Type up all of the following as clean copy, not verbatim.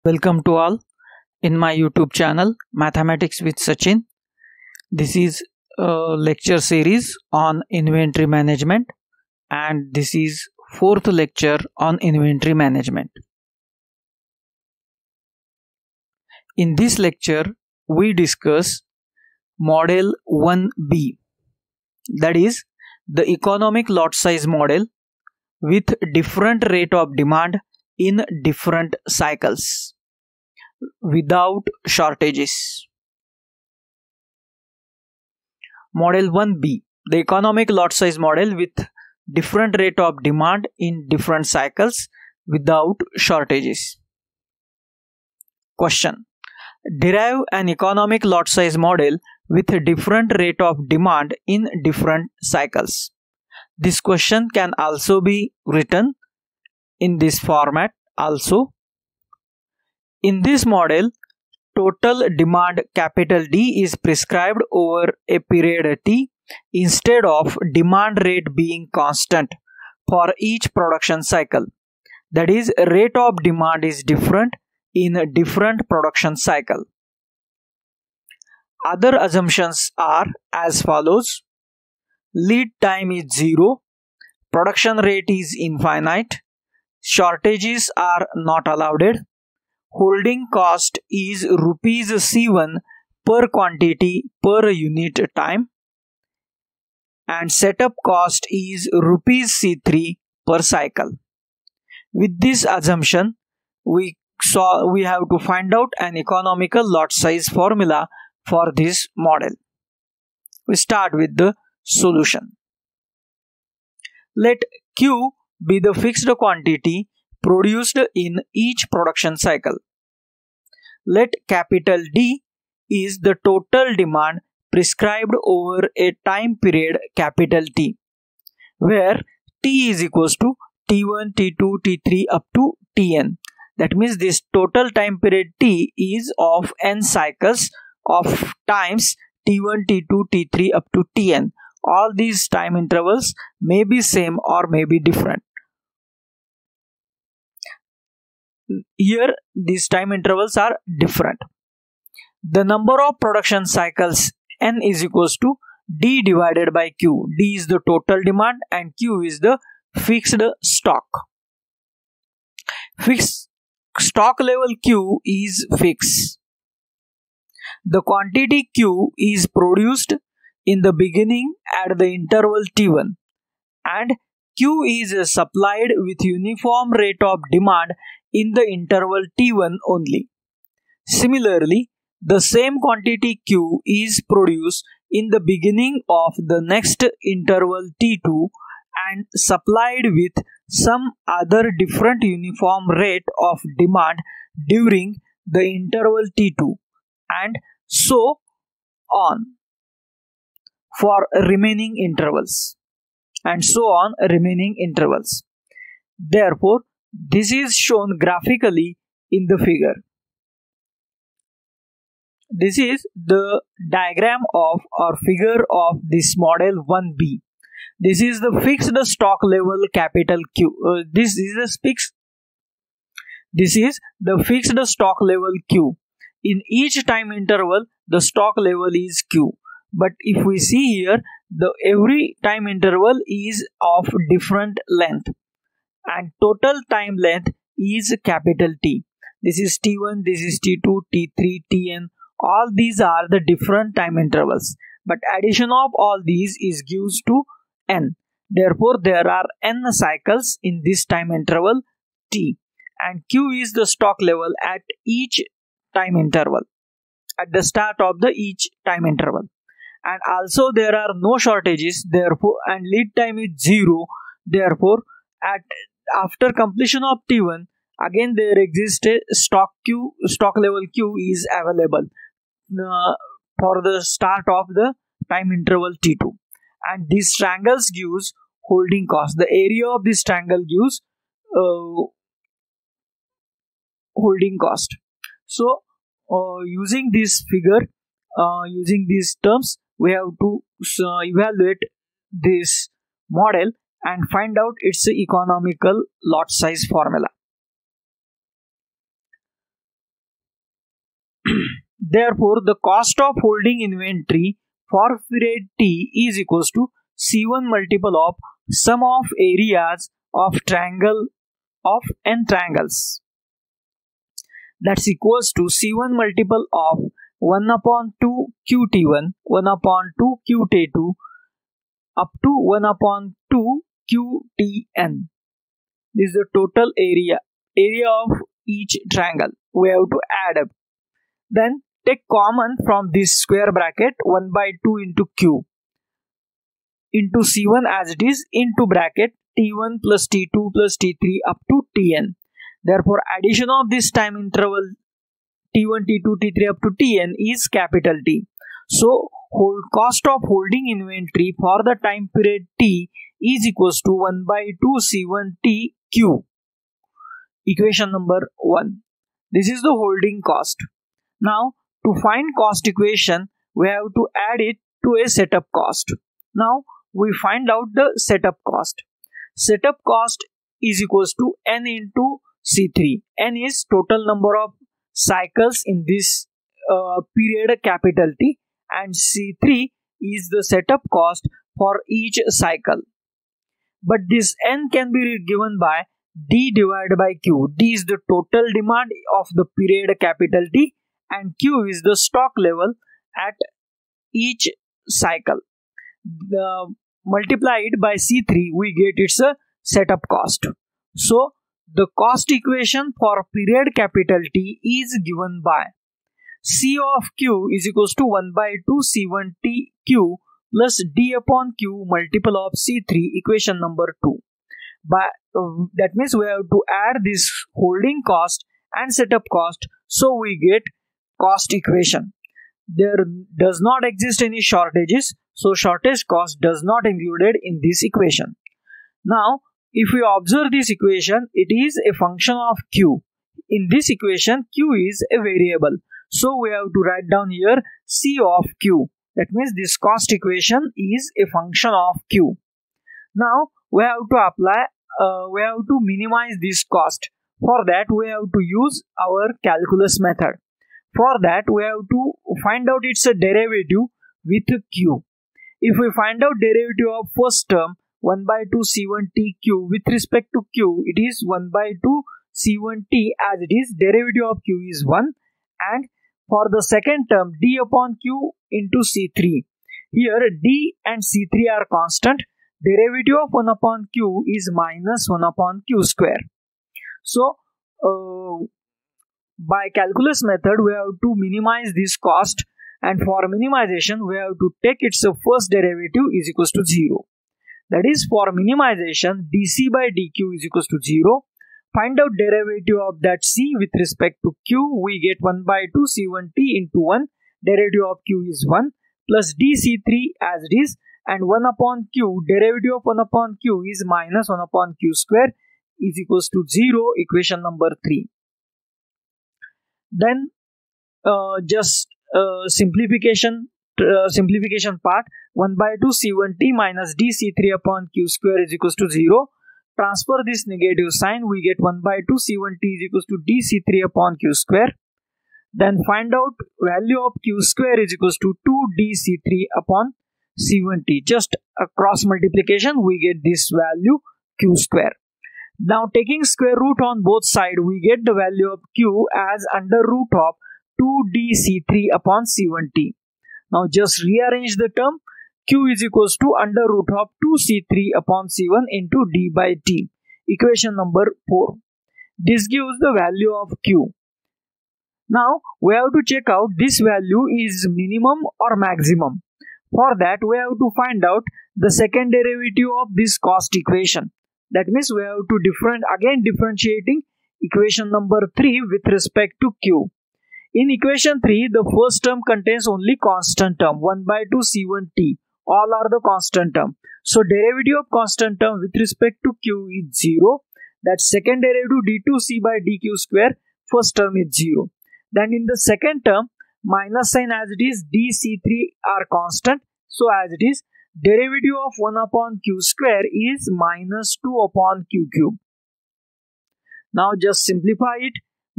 Welcome to all in my YouTube channel Mathematics with Sachin. This is a lecture series on inventory management, and this is fourth lecture on inventory management. In this lecture we discuss model 1B, that is the economic lot size model with different rate of demand in different cycles without shortages. Model 1B, the economic lot size model with different rate of demand in different cycles without shortages. Question: derive an economic lot size model with a different rate of demand in different cycles. This question can also be written in this format also. In this model, total demand capital D is prescribed over a period T instead of demand rate being constant for each production cycle. That is, rate of demand is different in a different production cycle. Other assumptions are as follows: lead time is 0, production rate is infinite, shortages are not allowed, holding cost is rupees C1 per quantity per unit time, and setup cost is rupees C3 per cycle. With this assumption, we have to find out an economical lot size formula for this model. We start with the solution. Let Q be the fixed quantity produced in each production cycle. Let capital D is the total demand prescribed over a time period capital T, where T is equals to T1, T2, T3 up to Tn. That means this total time period T is of n cycles of times T1, T2, T3 up to Tn. All these time intervals may be same or may be different. Here these time intervals are different. The number of production cycles n is equals to D divided by Q. D is the total demand and Q is the fixed stock. Fixed stock level Q is fixed. The quantity Q is produced in the beginning at the interval T1, and Q is supplied with uniform rate of demand in the interval T1 only. Similarly, the same quantity Q is produced in the beginning of the next interval T2 and supplied with some other different uniform rate of demand during the interval T2, and so on for remaining intervals, Therefore, this is shown graphically in the figure. This is the diagram of or figure of this model 1B. This is the fixed stock level capital Q. This is the fixed stock level Q. In each time interval, the stock level is Q. But if we see here, every time interval is of different length, and total time length is capital T. This is T1, this is T2, T3, Tn. All these are the different time intervals, but addition of all these is gives to n. Therefore, there are n cycles in this time interval T, and Q is the stock level at each time interval, at the start of each time interval. And also there are no shortages, therefore, and lead time is 0. Therefore, after completion of T1, again there exists a stock level Q is available for the start of the time interval T2, and these triangles gives holding cost. The area of this triangle gives holding cost. So using this figure, using these terms, we have to evaluate this model and find out its economical lot size formula. Therefore, the cost of holding inventory for period T is equals to C1 multiple of sum of areas of triangle of n triangles. That's equals to C1 multiple of 1 upon 2 QT1, 1 upon 2 QT2 up to 1 upon 2 QTN. This is the total area of each triangle. We have to add up. Then take common from this square bracket 1 by 2 into Q into C1 as it is into bracket T1 plus T2 plus T3 up to Tn. Therefore, addition of this time interval T1, T2, T3 up to Tn is capital T. So, cost of holding inventory for the time period T is equals to 1 by 2 C1 T Q. Equation number 1. This is the holding cost. Now, to find cost equation, we have to add it to a setup cost. Now, we find out the setup cost. Setup cost is equals to N into C3. N is total number of cycles in this period capital T, and C3 is the setup cost for each cycle. But this N can be given by D divided by Q. D is the total demand of the period capital T and Q is the stock level at each cycle. Multiplied by C3, we get its setup cost. So, the cost equation for period capital T is given by C of Q is equals to 1 by 2 C1 T Q plus D upon Q multiple of C3, equation number 2. That means we have to add this holding cost and setup cost, so we get cost equation. There does not exist any shortages, so shortage cost does not included in this equation. Now, if we observe this equation, it is a function of Q. In this equation, Q is a variable. So, we have to write down here C of Q. That means this cost equation is a function of Q. Now, we have to minimize this cost. For that, we have to use our calculus method. For that, we have to find out its derivative with Q. If we find out derivative of first term, 1 by 2 C1 T Q with respect to Q, it is 1 by 2 C1 T as it is, derivative of Q is 1, and for the second term D upon Q into C3. Here D and C3 are constant, derivative of 1 upon Q is minus 1 upon Q square. So, by calculus method, we have to minimize this cost, and for minimization, we have to take its first derivative is equals to 0. That is, for minimization, dC by dQ is equals to 0. Find out derivative of that C with respect to Q. We get 1 by 2 C1 T into 1. Derivative of Q is 1 plus dC3 as it is, and 1 upon Q. Derivative of 1 upon Q is minus 1 upon Q square is equals to 0. Equation number 3. Then simplification part, 1 by 2 C1 T minus dC3 upon Q square is equals to 0. Transfer this negative sign, we get 1 by 2 C1 T is equals to dC3 upon Q square. Then find out value of Q square is equals to 2 dC3 upon C1 T. Just a cross multiplication, we get this value Q square. Now taking square root on both sides, we get the value of Q as under root of 2 dC3 upon C1 T. Now just rearrange the term. Q is equals to under root of 2C3 upon C1 into D by T. Equation number 4. This gives the value of Q. Now we have to check out this value is minimum or maximum. For that, we have to find out the second derivative of this cost equation. That means we have to differentiating equation number 3 with respect to Q. In equation 3, the first term contains only constant term 1 by 2 C1 T. All are the constant term. So derivative of constant term with respect to Q is 0. That second derivative d2C by dQ square, first term is 0. Then in the second term, minus sign as it is, dC3 are constant. So as it is, derivative of 1 upon Q square is minus 2 upon Q cube. Now just simplify it.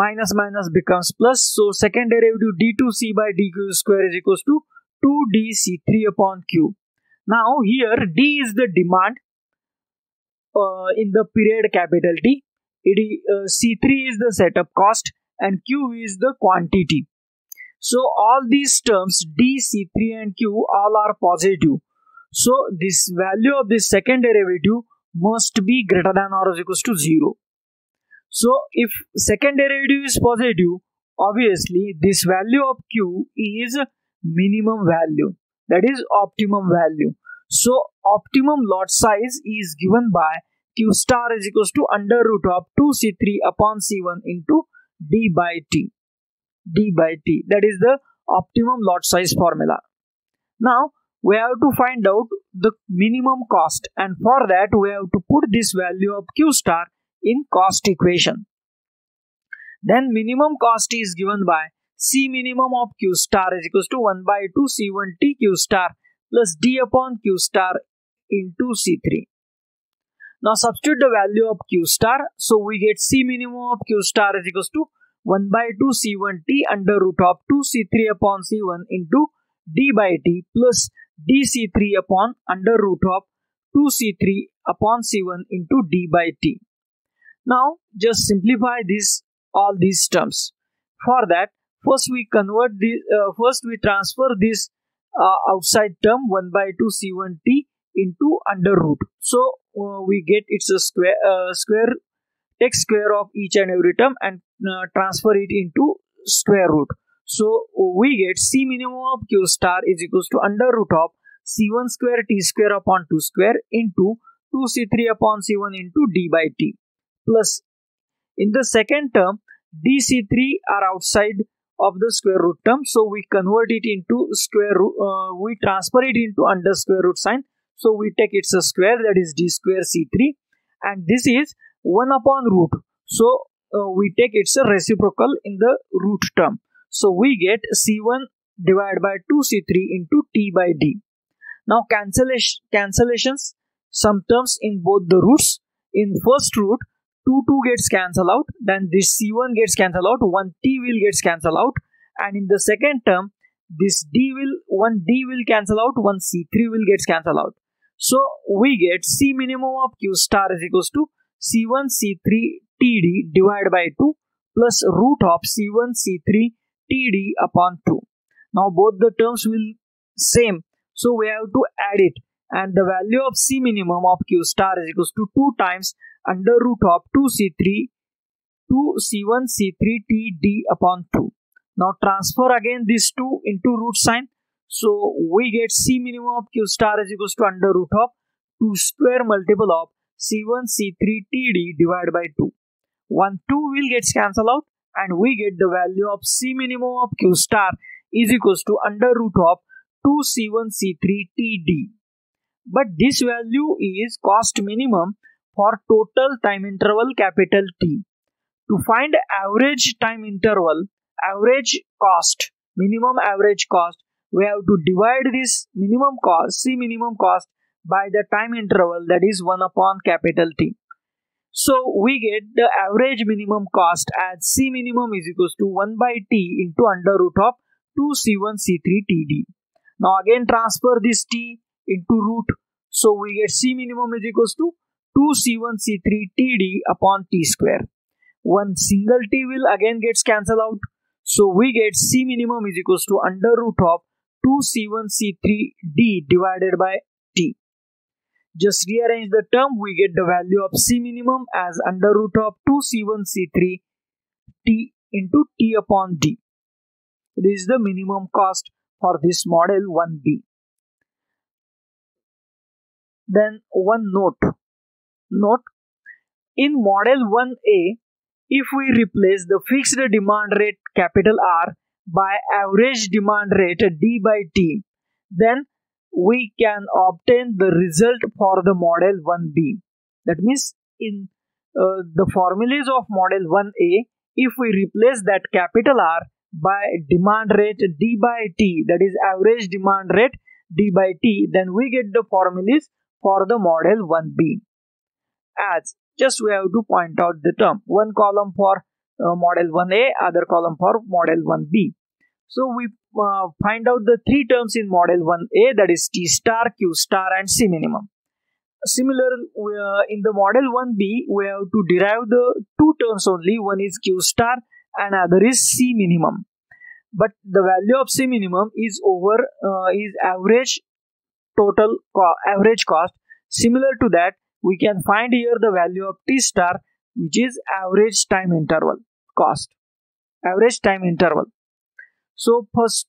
minus minus becomes plus. So second derivative d2c by dq square is equals to 2dc3 upon q. Now here d is the demand in the period capital T. C3 is the setup cost and q is the quantity. So all these terms d, c3 and q all are positive. So this value of this second derivative must be greater than or is equals to 0. So if second derivative is positive, obviously this value of q is minimum value, that is optimum value. So optimum lot size is given by q star is equals to under root of 2c3 upon c1 into d by t. That is the optimum lot size formula. Now we have to find out the minimum cost, and for that we have to put this value of q star in cost equation. Then minimum cost is given by C minimum of q star is equals to 1 by 2 c1 t q star plus d upon q star into c3. Now substitute the value of q star, so we get C minimum of q star is equals to 1 by 2 c1 t under root of 2 c3 upon c1 into d by t plus dc3 upon under root of 2 c3 upon c1 into d by t. Now just simplify all these terms. For that, first we transfer this outside term 1 by 2 c1 t into under root. So we get it's a square. Take square of each and every term and transfer it into square root. So we get C minimum of q star is equals to under root of c1 square t square upon 2 square into 2c3 upon c1 into d by t plus in the second term dc3 are outside of the square root term, so we convert it into square root, we transfer it into under square root sign, so we take it's a square, that is d square c3, and this is 1 upon root, so we take it's a reciprocal in the root term, so we get c1 divided by 2c3 into t by d. Now cancellations, some terms in both the roots. In first root 2 gets cancelled out, then this c1 gets cancelled out, 1 t will gets cancelled out, and in the second term this one d will cancel out, 1 c3 will gets cancelled out. So we get C minimum of q star is equals to c1 c3 td divided by 2 plus root of c1 c3 td upon 2. Now both the terms will same, so we have to add it, and the value of C minimum of q star is equals to 2 times under root of 2c3 to c1 c3 td upon 2. Now transfer again this 2 into root sign, so we get C minimum of q star is equals to under root of 2 square multiple of c1 c3 td divided by 2. 1 2 will gets cancelled out, and we get the value of C minimum of q star is equals to under root of 2 c1 c3 td. But this value is cost minimum for total time interval capital T. To find average time interval, average cost, minimum average cost, we have to divide this minimum cost, C minimum cost, by the time interval, that is 1 upon capital T. So we get the average minimum cost as C minimum is equals to 1 by T into under root of 2 c1 c3 td. Now again transfer this T into root, so we get C minimum is equals to 2 c1 c3 td upon t square. One single t will again gets cancelled out, so we get C minimum is equals to under root of 2 c1 c3 d divided by t. Just rearrange the term, we get the value of C minimum as under root of 2 c1 c3 t into t upon d. This is the minimum cost for this model 1b. Then one note. In model 1a, if we replace the fixed demand rate capital R by average demand rate d by t, then we can obtain the result for the model 1b. That means in the formulas of model 1a, if we replace that capital R by demand rate d by t, that is average demand rate d by t, then we get the formulas for the model 1b. As just we have to point out the term, one column for model 1A, other column for model 1B. So we find out the three terms in model 1A, that is T star, Q star and C minimum. Similar, in the model 1B, we have to derive the two terms only. One is Q star and other is C minimum. But the value of C minimum is is average average cost. Similar to that, we can find here the value of T star, which is average time interval cost. Average time interval. So first,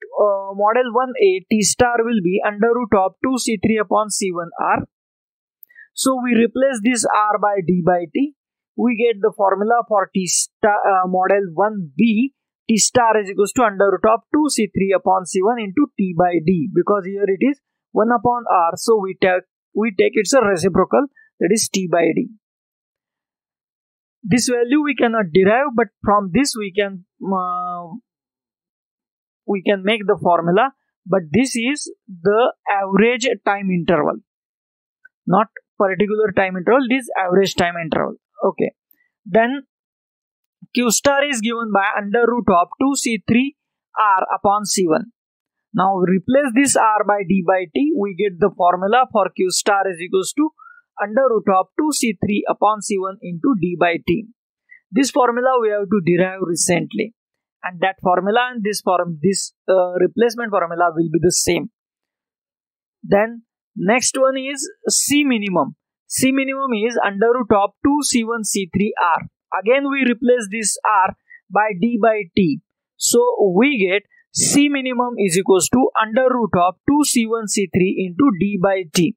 model 1A, T star will be under root of 2C3 upon C1R. So we replace this R by D by T. We get the formula for T star, model 1B. T star is equals to under root of 2C3 upon C1 into T by D, because here it is 1 upon R. So we take it's a reciprocal, that is T by D. This value we cannot derive, but from this we can make the formula. But this is the average time interval, not particular time interval, this average time interval. Okay. Then Q star is given by under root of 2C3 R upon C1. Now replace this R by D by T. We get the formula for Q star is equals to under root of 2C3 upon C1 into D by T. This formula we have to derive recently, and that formula and this replacement formula will be the same. Then next one is C minimum. C minimum is under root of 2C1 C3R. Again we replace this R by D by T. So we get C minimum is equals to under root of 2C1 C3 into D by T.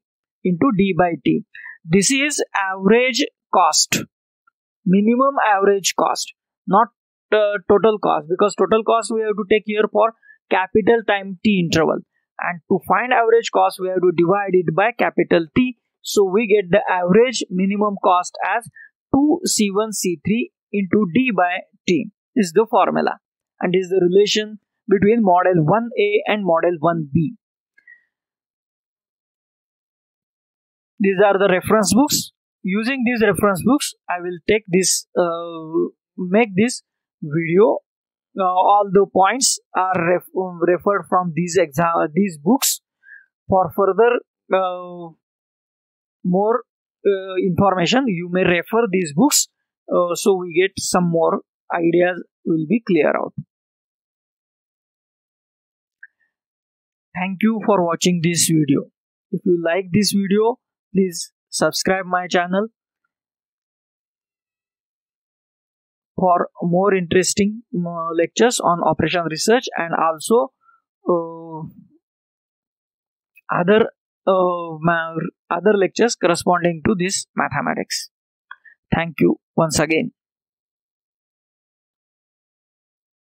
This is average cost. Minimum average cost, not total cost, because total cost we have to take here for capital time T interval. And to find average cost, we have to divide it by capital T. So we get the average minimum cost as 2C1C3 into D by T is the formula, and is the relation between model 1A and model 1B. These are the reference books. Using these reference books, I will take this, make this video. All the points are referred from these books. For further more information, you may refer these books, so we get some more ideas will be clear out. Thank you for watching this video. If you like this video, please subscribe my channel for more interesting lectures on operation research, and also other lectures corresponding to this mathematics. Thank you once again.